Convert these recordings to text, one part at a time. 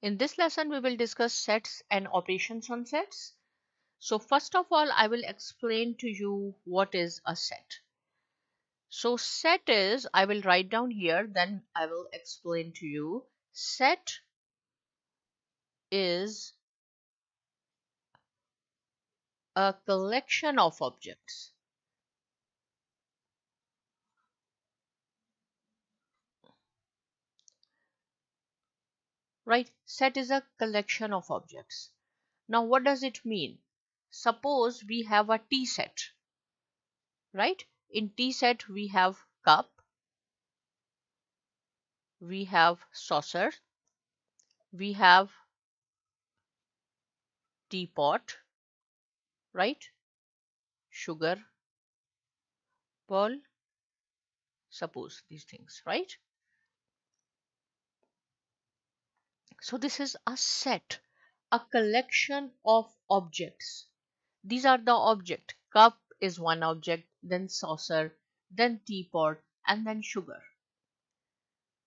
In this lesson, we will discuss sets and operations on sets. So first of all, I will explain to you what is a set. So set is, I will write down here, then I will explain to you. Set is a collection of objects. Right? Set is a collection of objects. Now, what does it mean? Suppose we have a tea set, right? In tea set, we have cup, we have saucer, we have teapot, right? Sugar ball, suppose these things, right? So this is a set, a collection of objects. These are the object. Cup is one object, then saucer, then teapot, and then sugar,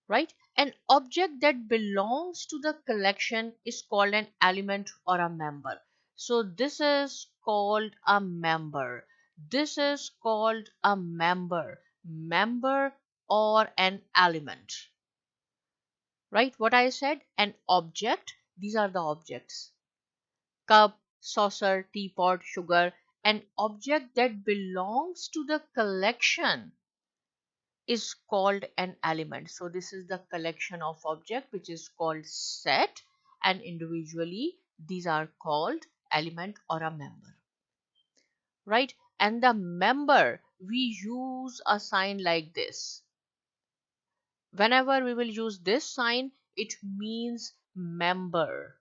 right? An object that belongs to the collection is called an element or a member. So this is called a member. This is called a member or an element. Right? What I said, an object, these are the objects. Cup, saucer, teapot, sugar. An object that belongs to the collection is called an element. So this is the collection of object which is called set, and individually these are called element or a member. Right? And the member, we use a sign like this. Whenever we will use this sign, it means member,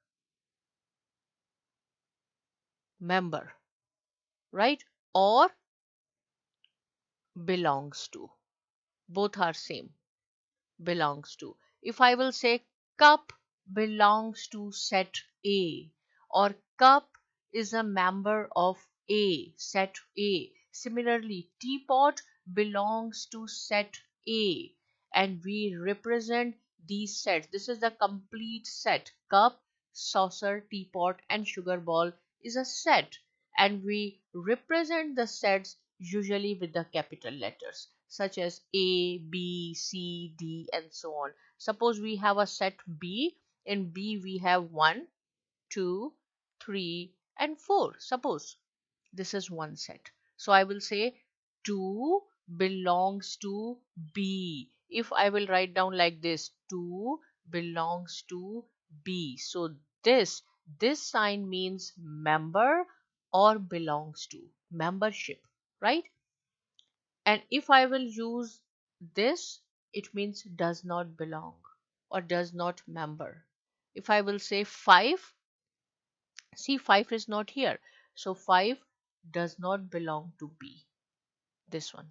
right? Or belongs to. Both are same. Belongs to. If I will say cup belongs to set A, or cup is a member of A, set A. Similarly, teapot belongs to set A, and we represent these sets. This is the complete set. Cup, saucer, teapot, and sugar ball is a set, and we represent the sets usually with the capital letters such as A, B, C, D, and so on. Suppose we have a set B. In B we have 1, 2, 3, and 4. Suppose this is one set. So I will say 2 belongs to B. If I will write down like this, 2 belongs to B. So this sign means member or belongs to, membership, right? And if I will use this, it means does not belong or does not member. If I will say 5, see 5 is not here. So 5 does not belong to B. This one.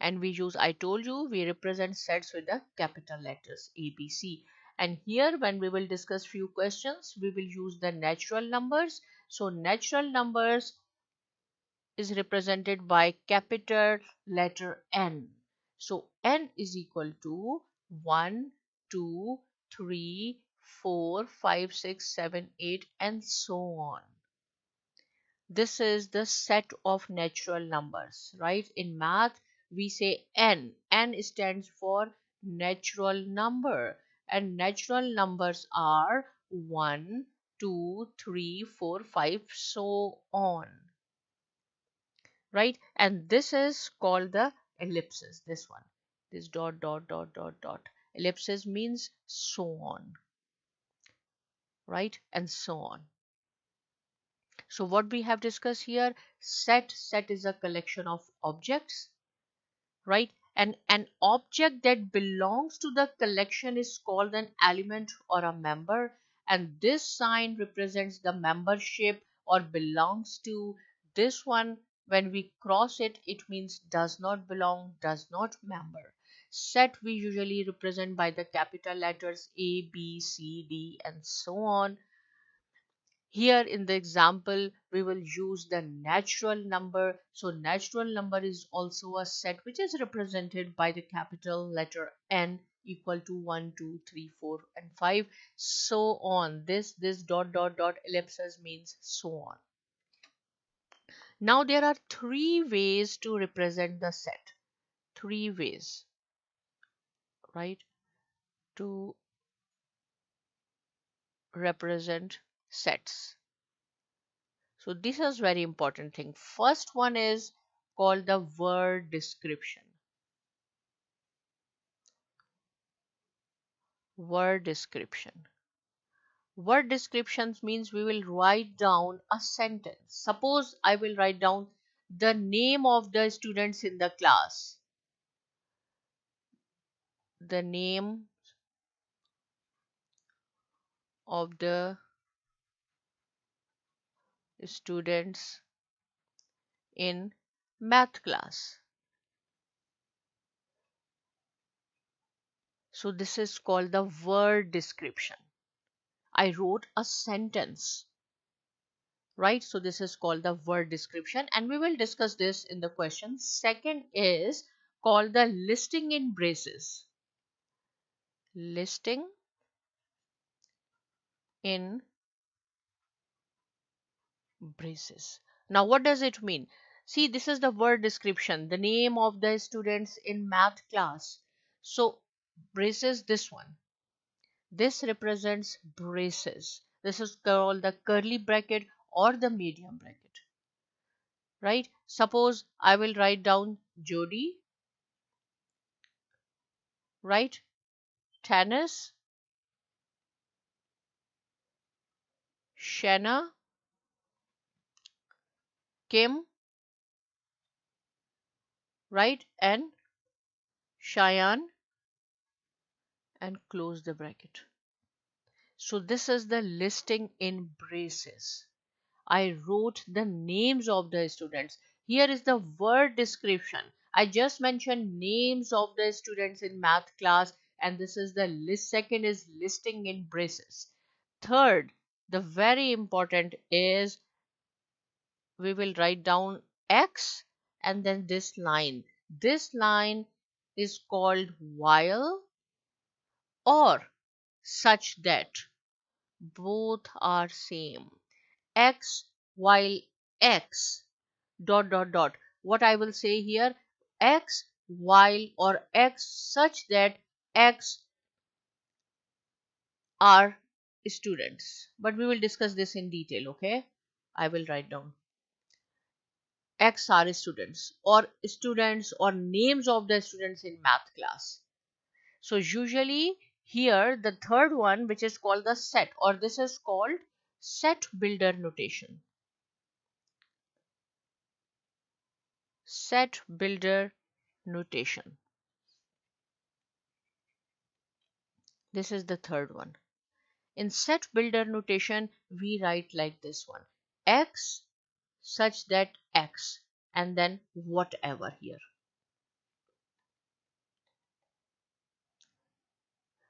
And we use, I told you, we represent sets with the capital letters A, B, C. And here when we will discuss few questions, we will use the natural numbers. So natural numbers is represented by capital letter N. So N is equal to 1, 2, 3, 4, 5, 6, 7, 8, and so on. This is the set of natural numbers, right? In math, we say N. N stands for natural number, and natural numbers are 1, 2, 3, 4, 5, so on. Right? And this is called the ellipsis. This one, this dot dot dot dot dot. Ellipsis means so on, right? And so on. So what we have discussed here, set is a collection of objects, right? And an object that belongs to the collection is called an element or a member, and this sign represents the membership or belongs to. This one, when we cross it, it means does not belong, does not member. Set we usually represent by the capital letters A, B, C, D, and so on. Here in the example, we will use the natural number. So natural number is also a set which is represented by the capital letter N. equal to 1, 2, 3, 4, and 5, so on. This dot dot dot ellipses means so on. Now there are three ways to represent the set. Three ways, right, to represent sets. So this is very important thing. First one is called the word description. Word description. Word descriptions means we will write down a sentence. Suppose I will write down the name of the students in the class. The name of the students in math class. So this is called the word description. I wrote a sentence, right? So this is called the word description, and we will discuss this in the question. Second is called the listing in braces. Listing in braces. Now what does it mean? See, this is the word description, the name of the students in math class. So braces, this one, this represents braces. This is called the curly bracket or the medium bracket, right? Suppose I will write down Jody, right? Tennis, Shanna, Kim, right? And Cheyenne, and close the bracket. So this is the listing in braces. I wrote the names of the students. Here is the word description. I just mentioned names of the students in math class, and this is the list. Second is listing in braces. Third, the very important is we will write down X and then this line. This line is called while or such that. Both are same. X while X dot dot dot. What I will say here, X while or X such that X are students. But we will discuss this in detail, okay? I will write down X are students or names of the students in math class. So usually here the third one, which is called the set, or this is called set builder notation. Set builder notation. This is the third one. In set builder notation, we write like this one. X such that X and then whatever here.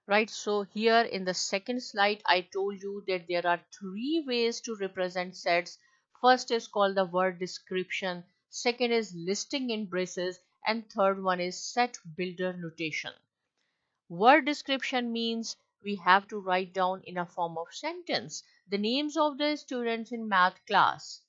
Right, so here in the second slide, I told you that there are three ways to represent sets. First is called the word description. Second is listing in braces. And third one is set builder notation. Word description means we have to write down in a form of sentence the names of the students in math class,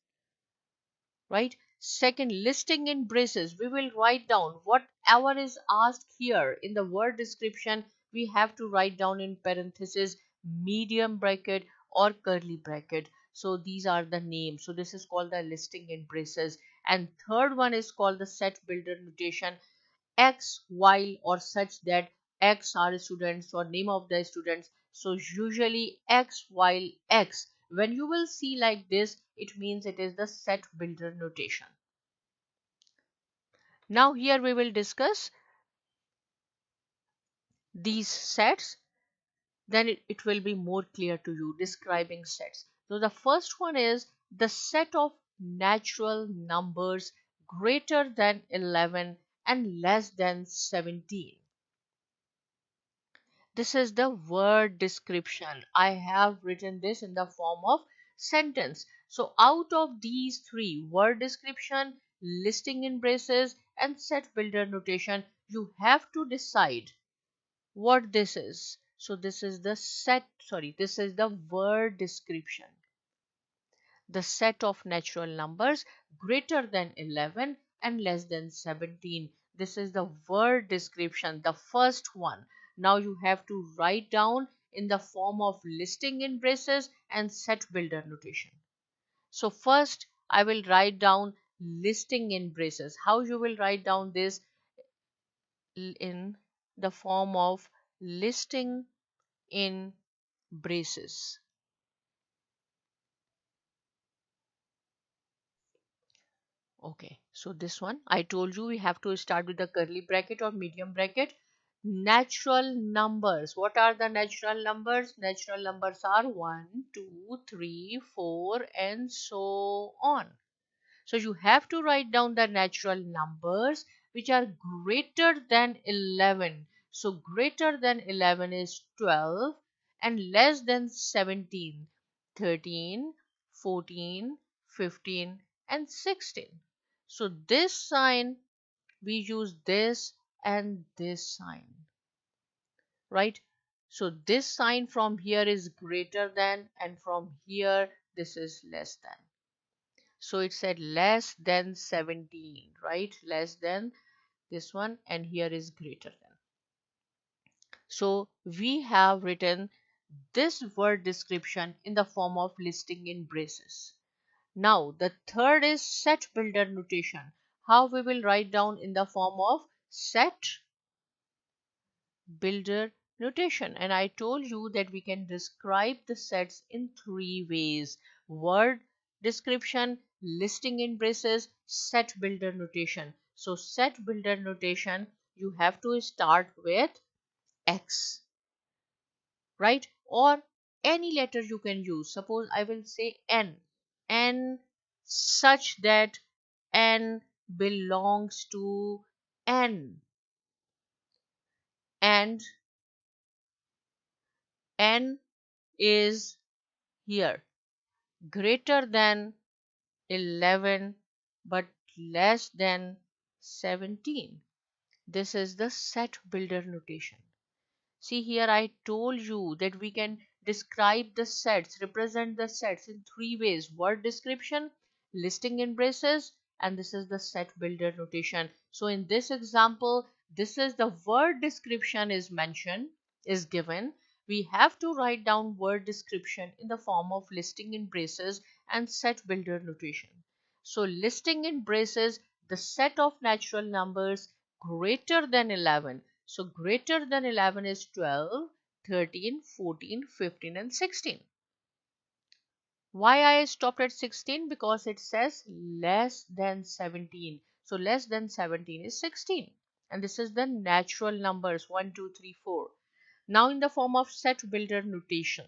right? Second, listing in braces, we will write down whatever is asked here in the word description. We have to write down in parenthesis, medium bracket or curly bracket. So these are the names. So this is called the listing in braces. And third one is called the set builder notation. X while or such that X are students or name of the students. So usually X while X, when you will see like this, it means it is the set builder notation. Now here we will discuss these sets, then it will be more clear to you describing sets. So the first one is the set of natural numbers greater than 11 and less than 17. This is the word description. I have written this in the form of sentence. So out of these three, word description, listing in braces and set builder notation, you have to decide what this is. So this is the this is the word description. The set of natural numbers greater than 11 and less than 17. This is the word description, the first one. Now you have to write down in the form of listing in braces and set builder notation. So first I will write down listing in braces. How you will write down this? In the form of listing in braces. Okay, so this one I told you we have to start with the curly bracket or medium bracket. Natural numbers. What are the natural numbers? Natural numbers are 1, 2, 3, 4, and so on. So you have to write down the natural numbers which are greater than 11. So greater than 11 is 12 and less than 17, 13, 14, 15 and 16. So this sign, we use this and this sign, right? So this sign from here is greater than and from here this is less than. So it said less than 17, right? Less than this one and here is greater than. So we have written this word description in the form of listing in braces. Now the third is set builder notation. How we will write down in the form of set builder notation. And I told you that we can describe the sets in three ways: word description, listing in braces, set builder notation. So set builder notation, you have to start with X, right? Or any letter you can use. Suppose I will say N. N such that N belongs to N, and N is here greater than 11 but less than 17. This is the set builder notation. See here, I told you that we can describe the sets, represent the sets in three ways: word description, listing in braces, and this is the set builder notation. So in this example, this is the word description is mentioned, is given. We have to write down word description in the form of listing in braces and set builder notation. So listing in braces, the set of natural numbers greater than 11. So greater than 11 is 12, 13, 14, 15 and 16. Why I stopped at 16? Because it says less than 17. So less than 17 is 16. And this is the natural numbers 1, 2, 3, 4. Now in the form of set builder notation.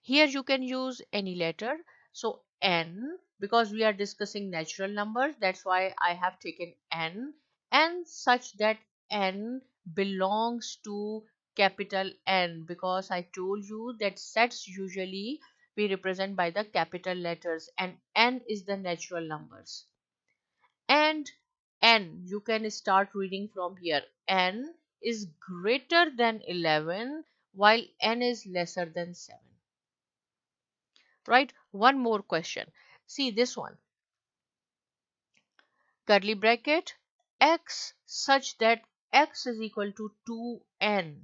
Here you can use any letter. So N, because we are discussing natural numbers, that's why I have taken N. N such that N belongs to capital N, because I told you that sets usually we represent by the capital letters and N is the natural numbers. And N, you can start reading from here. N is greater than 11 while N is lesser than 7. Right? One more question. See this one. Curly bracket X such that X is equal to 2N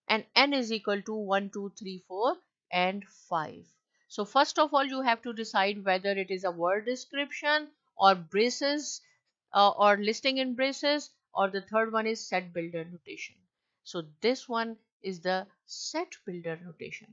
and N is equal to 1, 2, 3, 4 and 5. So first of all, you have to decide whether it is a word description or braces or listing in braces, or the third one is set builder notation. So this one is the set builder notation.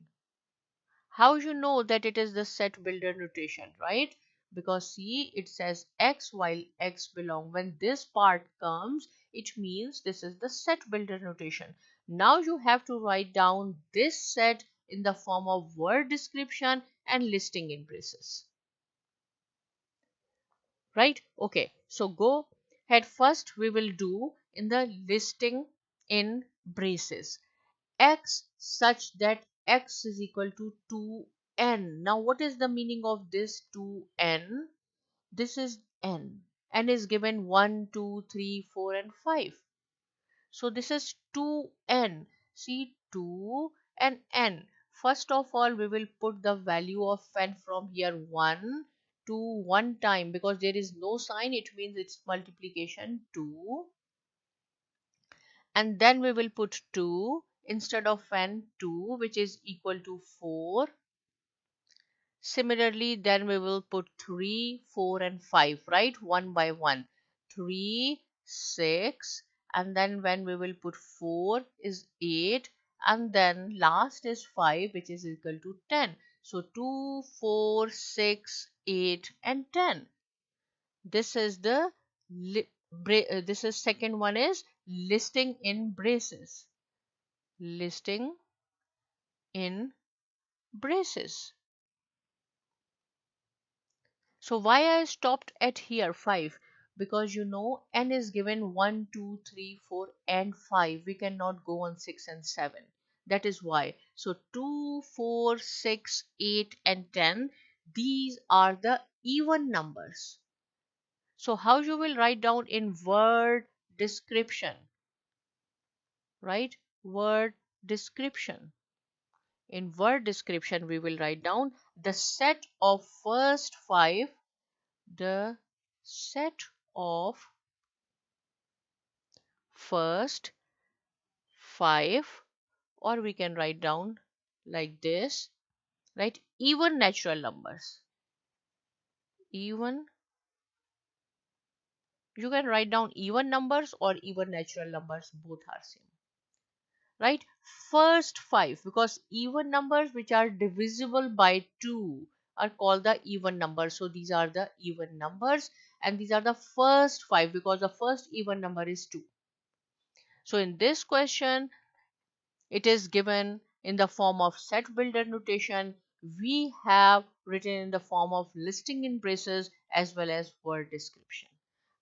How you know that it is the set builder notation, right? Because see, it says X while X belong. When this part comes, it means this is the set builder notation. Now you have to write down this set in the form of word description and listing in braces. Right? Okay, so go ahead. First we will do in the listing in braces. X such that X is equal to 2N. Now what is the meaning of this 2N? This is N. N is given 1, 2, 3, 4 and 5. So this is 2n. See, 2 and n. First of all, we will put the value of n from here 1 to 1 time, because there is no sign, it means it's multiplication 2. And then we will put 2 instead of n, 2, which is equal to 4. Similarly, then we will put 3, 4 and 5, right? One by one. 3, 6, and then when we will put 4 is 8, and then last is 5, which is equal to 10. So 2, 4, 6, 8 and 10. This is the this is second one is listing in braces. Listing in braces. So why I stopped at here 5? Because you know n is given 1, 2, 3, 4 and 5. We cannot go on 6 and 7. That is why. So 2, 4, 6, 8 and 10. These are the even numbers. So how you will write down in word description? Right? Word description. In word description we will write down the set of first 5. The set of first 5, or we can write down like this, right? Even natural numbers. Even, you can write down even numbers or even natural numbers, both are same, right? First 5, because even numbers which are divisible by 2 are called the even numbers. So these are the even numbers, and these are the first 5 because the first even number is 2. So in this question, it is given in the form of set builder notation. We have written in the form of listing in braces as well as word description.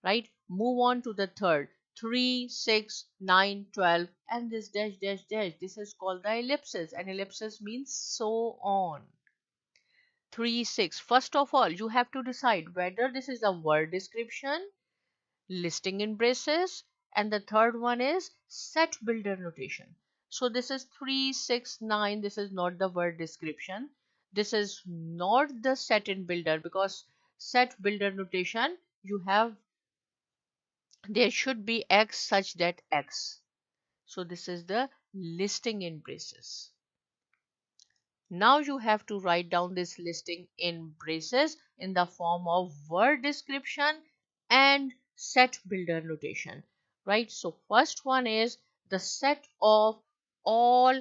Right? Move on to the third. 3, 6, 9, 12 and this dash dash dash. This is called the ellipsis, and ellipsis means so on. 3, 6. First of all, you have to decide whether this is a word description, listing in braces, and the third one is set builder notation. So this is 3, 6, 9. This is not the word description. This is not the set in builder, because set builder notation, you have, there should be x such that x. So this is the listing in braces. Now you have to write down this listing in braces in the form of word description and set builder notation, right? So first one is the set of all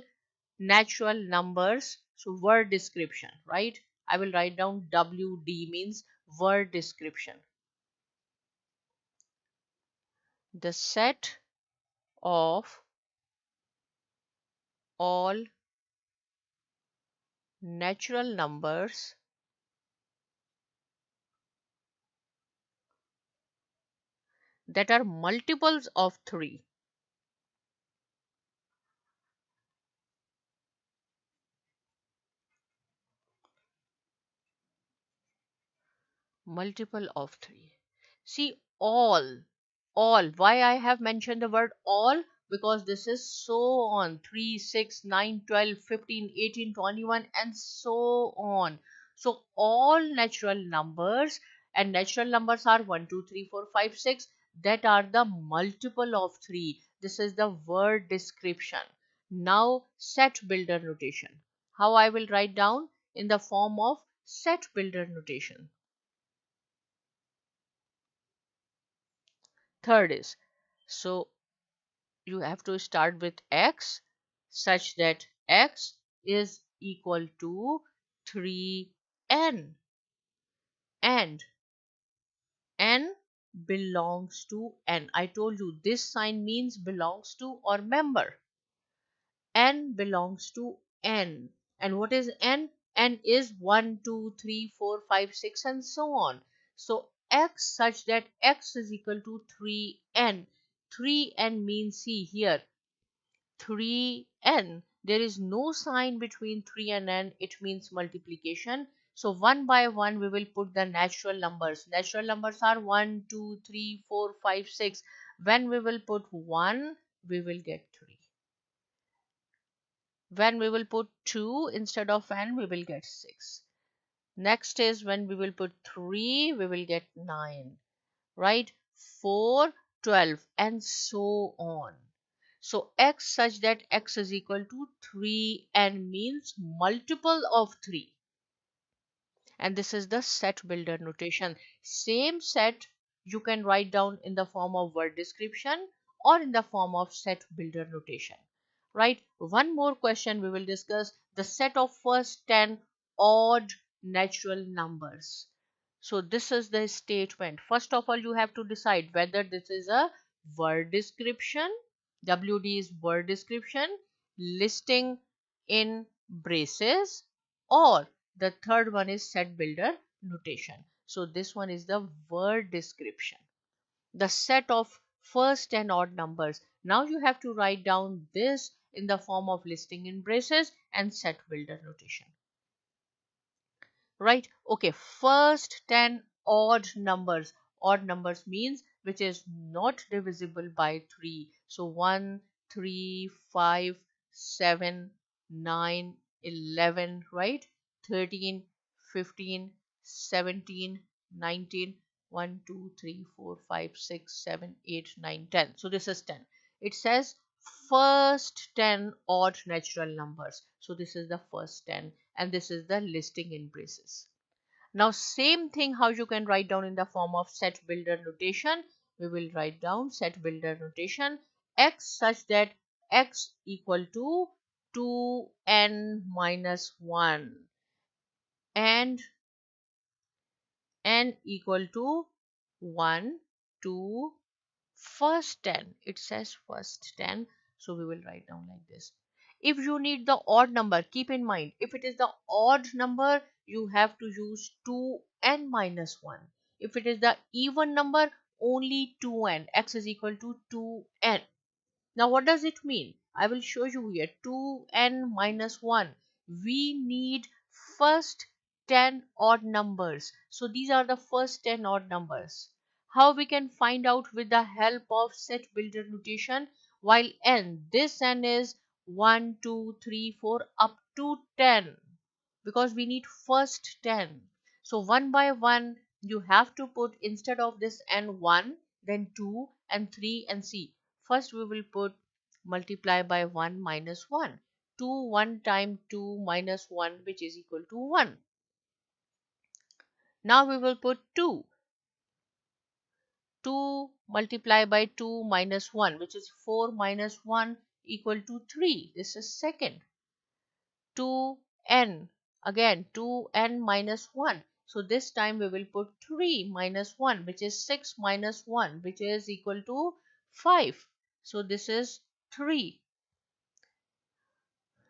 natural numbers. So word description, right? I will write down WD means word description. The set of all natural numbers that are multiples of 3. Multiple of 3. See, all. Why I have mentioned the word all? Because this is so on. 3, 6, 9, 12, 15, 18, 21 and so on. So all natural numbers, and natural numbers are 1, 2, 3, 4, 5, 6, that are the multiple of 3. This is the word description. Now set builder notation. How I will write down? In the form of set builder notation. Third is, so you have to start with x such that x is equal to 3n, and n belongs to n. I told you this sign means belongs to or member. N belongs to n. And what is n? N is 1, 2, 3, 4, 5, 6 and so on. So x such that x is equal to 3n. 3n means, see here, 3n. There is no sign between 3 and n. It means multiplication. So one by one we will put the natural numbers. Natural numbers are 1, 2, 3, 4, 5, 6. When we will put 1, we will get 3. When we will put 2 instead of n, we will get 6. Next is when we will put 3, we will get 9, right? 4, 12, and so on. So x such that x is equal to 3n means multiple of 3. And this is the set builder notation. Same set you can write down in the form of word description or in the form of set builder notation, right? One more question we will discuss: the set of first 10 odd natural numbers. So this is the statement. First of all, you have to decide whether this is a word description. WD is word description, listing in braces, or the third one is set builder notation. So this one is the word description. The set of first and odd numbers. Now you have to write down this in the form of listing in braces and set builder notation. Right? Okay, first 10 odd numbers. Odd numbers means which is not divisible by 3. So 1, 3, 5, 7, 9, 11, right? 13, 15, 17, 19, 1, 2, 3, 4, 5, 6, 7, 8, 9, 10. So this is 10. It says first 10 odd natural numbers. So this is the first 10, and this is the listing in braces. Now same thing how you can write down in the form of set builder notation. We will write down set builder notation x such that x equal to 2n minus 1 and n equal to 1, 2, first 10. It says first 10, so we will write down like this. If you need the odd number, keep in mind, if it is the odd number, you have to use 2n minus 1. If it is the even number, only 2n. X is equal to 2n. Now what does it mean? I will show you here. 2n minus 1. We need first 10 odd numbers. So these are the first 10 odd numbers. How we can find out with the help of set builder notation? While n, this n is 1, 2, 3, 4 up to 10. Because we need first 10. So one by one you have to put, instead of this n, 1, then 2 and 3 and c. First we will put multiply by 1 minus 1. 2 1 times 2 minus 1, which is equal to 1. Now we will put 2. 2 multiply by 2 minus 1, which is 4 minus 1 equal to 3. This is second. 2n, again 2n minus 1. So this time we will put 3 minus 1, which is 6 minus 1, which is equal to 5. So this is 3.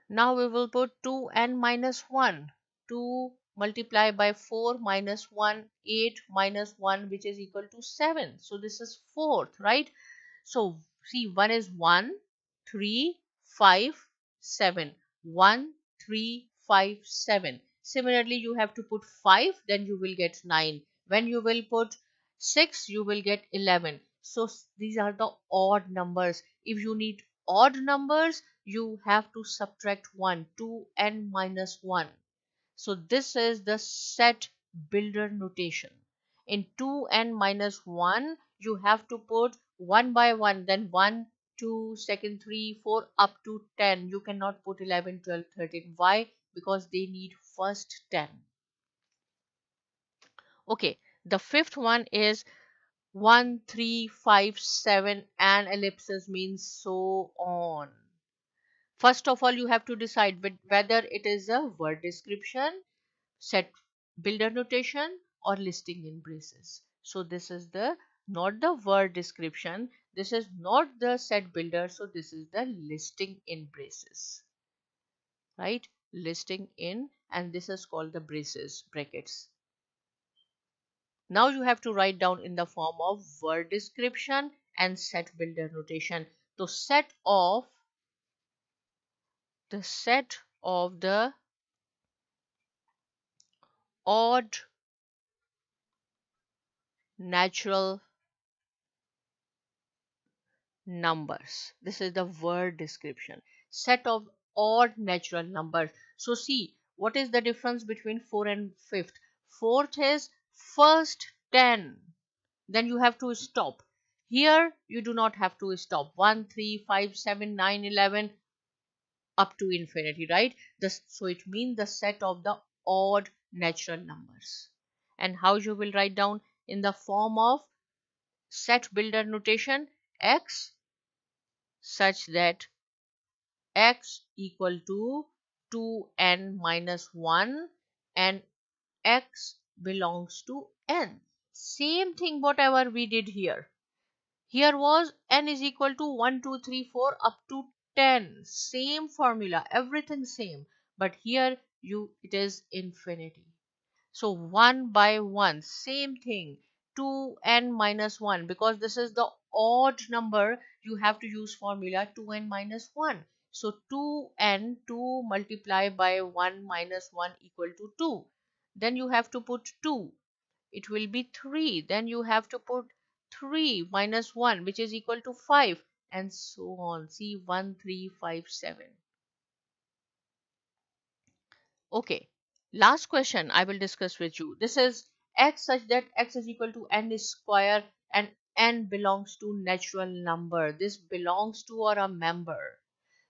Now we will put 2n minus 1. 2 multiply by 4 minus 1, 8 minus 1, which is equal to 7. So this is fourth, right? So see, 1 is 1, 3, 5, 7. 1, 3, 5, 7. Similarly, you have to put 5, then you will get 9. When you will put 6, you will get 11. So these are the odd numbers. If you need odd numbers, you have to subtract 1, 2n minus 1. So this is the set builder notation. In 2n minus 1, you have to put 1 by 1, then 1, 2, second 3, 4 up to 10. You cannot put 11, 12, 13. Why? Because they need first 10. Okay, the fifth one is 1, 3, 5, 7 and ellipses means so on. First of all, you have to decide whether it is a word description, set builder notation, or listing in braces. So this is the not the word description, this is not the set builder, so this is the listing in braces, right? Listing in, and this is called the braces, brackets. Now you have to write down in the form of word description and set builder notation. So the set of the odd natural numbers. This is the word description. Set of odd natural numbers. So see, what is the difference between 4 and 5th? 4th is first 10. Then you have to stop. Here you do not have to stop. 1, 3, 5, 7, 9, 11 up to infinity, right? So it means the set of the odd natural numbers. And how you will write down? In the form of set builder notation, x such that x equal to 2n minus 1 and x belongs to n. Same thing whatever we did here. Here was n is equal to 1, 2, 3, 4 up to 10. Same formula, everything same. But here it is infinity. So 1 by 1, same thing. 2n minus 1, because this is the odd number, you have to use formula 2n minus 1. So 2n, 2 multiplied by 1 minus 1 equal to 2. Then you have to put 2. It will be 3. Then you have to put 3 minus 1, which is equal to 5, and so on. See, 1, 3, 5, 7. Okay, last question I will discuss with you. This is x such that x is equal to n square and n belongs to natural number. This belongs to or a member.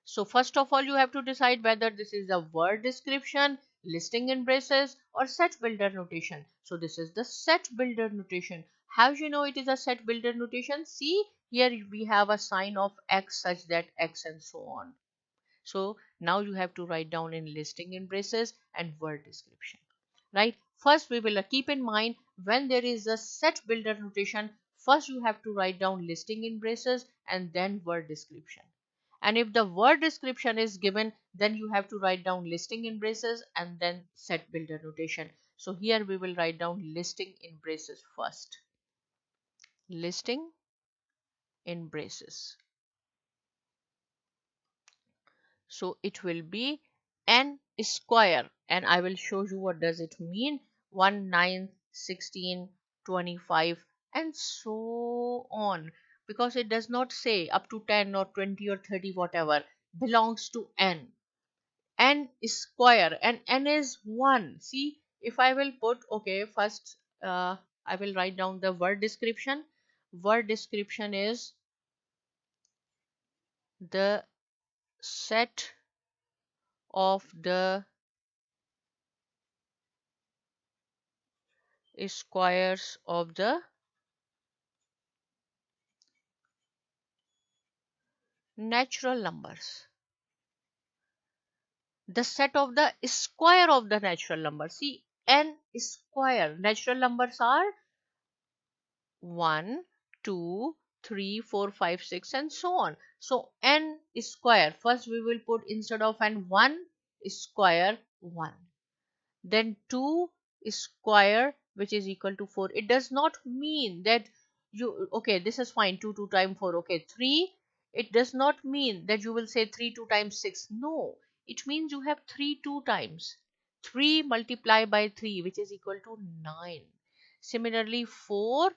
So first of all, you have to decide whether this is a word description, listing in braces, or set builder notation. So this is the set builder notation. How do you know it is a set builder notation? See, here we have a sign of x such that x and so on. So now you have to write down in listing in braces and word description, right? First, we will keep in mind when there is a set builder notation, first you have to write down listing in braces and then word description. And if the word description is given, then you have to write down listing in braces and then set builder notation. So here we will write down listing in braces first. Listing in braces. So it will be n square, and I will show you what does it mean. 1, 9, 16, 25 and so on, because it does not say up to 10 or 20 or 30 whatever, belongs to n. N square and n is 1. See, if I will put, okay, first I will write down the word description. Word description is the set of the squares of the natural numbers. The set of the square of the natural numbers. See, n square. Natural numbers are 1, 2, 3, 4, 5, 6 and so on. So n square. First we will put instead of n 1 square 1. Then 2 square, which is equal to 4. It does not mean that okay, this is fine, 2 times 4, okay, 3. It does not mean that you will say 3 2 times 6. No, it means you have 3 2 times. 3 multiplied by 3, which is equal to 9. Similarly, 4,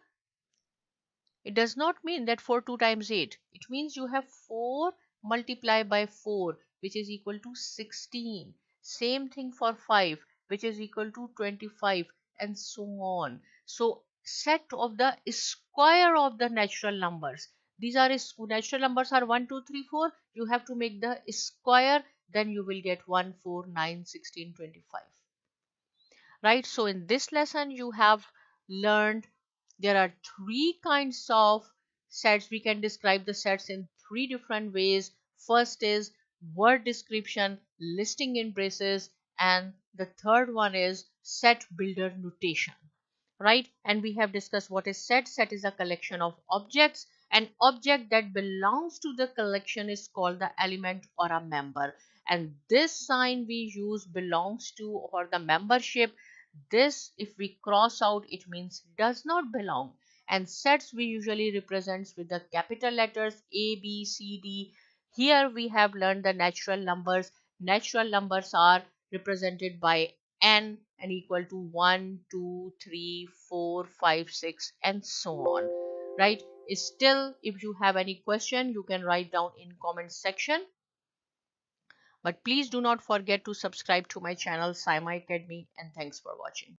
it does not mean that 4 2 times 8. It means you have 4 multiplied by 4, which is equal to 16. Same thing for 5, which is equal to 25 and so on. So set of the square of the natural numbers. These are natural numbers are 1, 2, 3, 4. You have to make the square, then you will get 1, 4, 9, 16, 25. Right? So in this lesson you have learned there are 3 kinds of sets. We can describe the sets in 3 different ways. First is word description, listing in braces, and the third one is set builder notation. Right? And we have discussed what is set. Set is a collection of objects. An object that belongs to the collection is called the element or a member. And this sign we use belongs to or the membership. This, if we cross out, it means does not belong. And sets we usually represents with the capital letters A, B, C, D. Here we have learned the natural numbers. Natural numbers are represented by n and equal to 1, 2, 3, 4, 5, 6 and so on. Right? Still, if you have any question, you can write down in comment section. But please do not forget to subscribe to my channel Saima Academy, and thanks for watching.